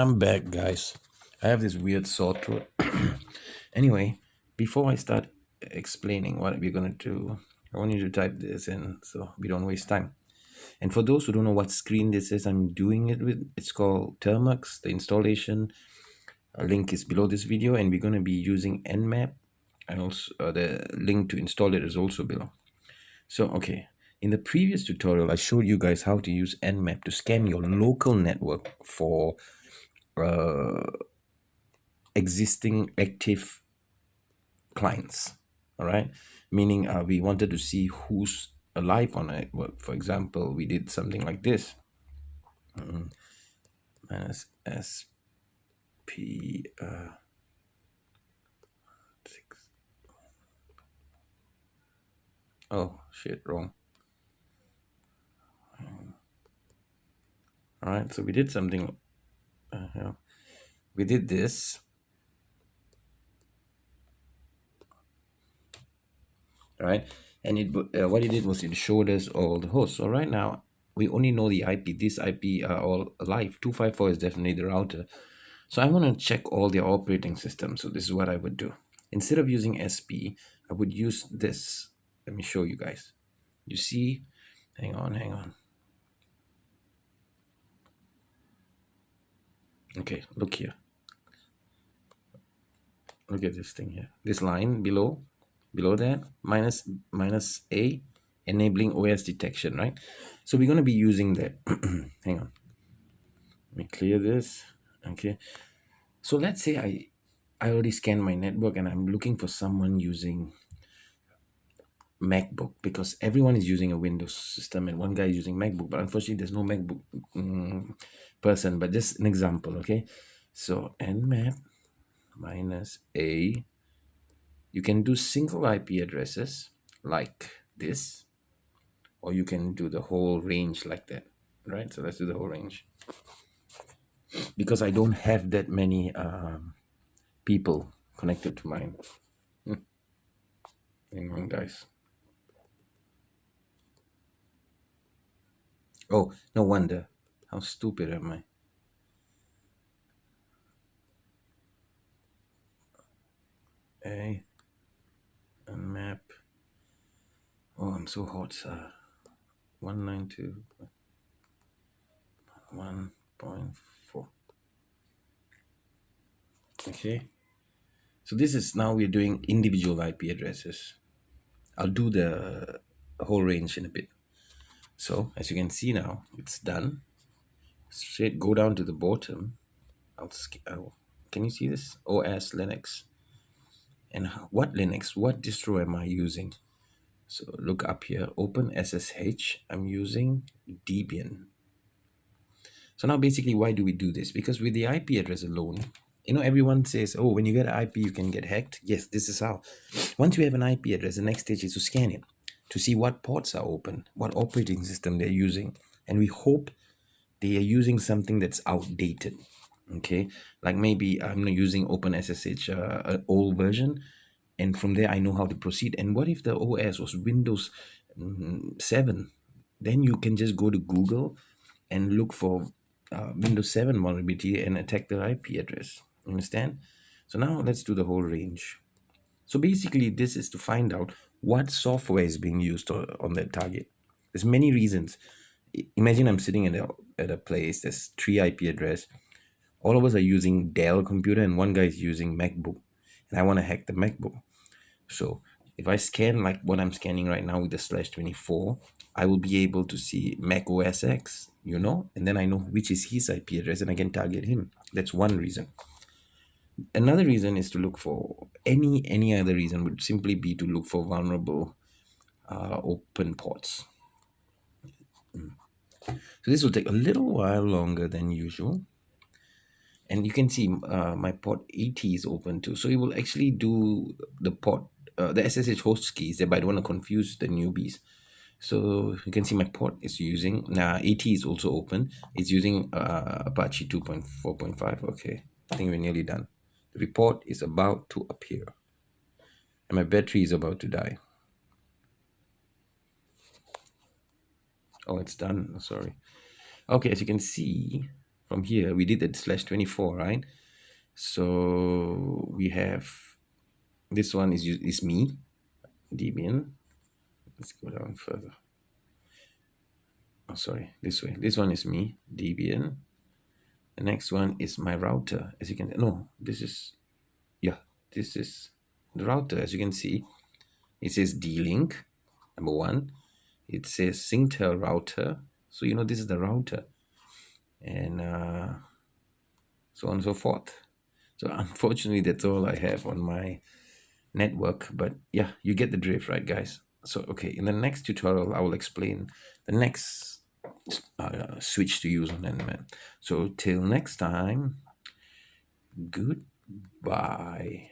I'm back, guys. I have this weird sore throat. Anyway, before I start explaining what we're gonna do, I want you to type this in so we don't waste time. And for those who don't know what screen this is, I'm doing it with. It's called Termux. The installation link is below this video, and we're gonna be using Nmap, and also the link to install it is also below. So, okay. In the previous tutorial, I showed you guys how to use Nmap to scan your local network for existing active clients. All right, meaning we wanted to see who's alive on a network. For example, we did something like this. Minus SP 6. Oh shit, wrong. All right, so we did something. We did this. All right, and it what it did was it showed us all the hosts. So right now we only know the IP. This IP are all alive. 254 is definitely the router. So I want to check all their operating systems. So this is what I would do. Instead of using SP, I would use this. Let me show you guys. You see, hang on. Okay, look here. Look at this thing here. This line below that, minus A, enabling OS detection, right? So we're going to be using that. Hang on. Let me clear this. Okay. So let's say I already scanned my network and I'm looking for someone using MacBook, because everyone is using a Windows system and one guy is using MacBook, but unfortunately there's no MacBook person, but just an example. Okay, so Nmap minus A, you can do single IP addresses like this, or you can do the whole range like that, right? So let's do the whole range, because I don't have that many people connected to mine. Hang on, guys. Oh, no wonder. How stupid am I? A map. Oh, I'm so hot, sir. 192.1.4. Okay. So this is now we're doing individual IP addresses. I'll do the whole range in a bit. So as you can see now, it's done. Straight go down to the bottom. Can you see this? OS Linux. And what Linux? What distro am I using? So look up here, open SSH. I'm using Debian. So now basically, why do we do this? Because with the IP address alone, everyone says, oh, when you get an IP, you can get hacked. Yes, this is how. Once you have an IP address, the next stage is to scan it, to see what ports are open, what operating system they're using. And we hope they are using something that's outdated. Okay, like maybe I'm not using OpenSSH, an old version, and from there I know how to proceed. And what if the OS was Windows 7? Then you can just go to Google and look for Windows 7 vulnerability and attack the IP address. Understand? So now let's do the whole range. So basically, this is to find out what software is being used on that target. There's many reasons. Imagine I'm sitting at a place, there's 3 IP address. All of us are using Dell computer and one guy is using MacBook. And I want to hack the MacBook. So if I scan like what I'm scanning right now with the /24, I will be able to see Mac OS X, and then I know which is his IP address and I can target him. That's one reason. Another reason is to look for any other reason would simply be to look for vulnerable open ports. So this will take a little while longer than usual. And you can see my port 80 is open too. So it will actually do the port, the SSH host keys, thereby I don't want to confuse the newbies. So you can see my port is using, now 80 is also open. It's using Apache 2.4.5. Okay, I think we're nearly done. The report is about to appear. And my battery is about to die. Oh, it's done. Sorry. Okay, as you can see, from here we did the /24, right? So we have this one is me, Debian. Let's go down further. Oh, sorry, this way. This one is me, Debian. The next one is my router. As you can, no, this is, yeah, this is the router. As you can see, it says D-Link, number one. It says Singtel router. So, you know, this is the router. And so on and so forth. So unfortunately, that's all I have on my network. But yeah, you get the drift, right, guys? So, okay, in the next tutorial, I will explain the next switch to use on Nmap. So till next time, goodbye.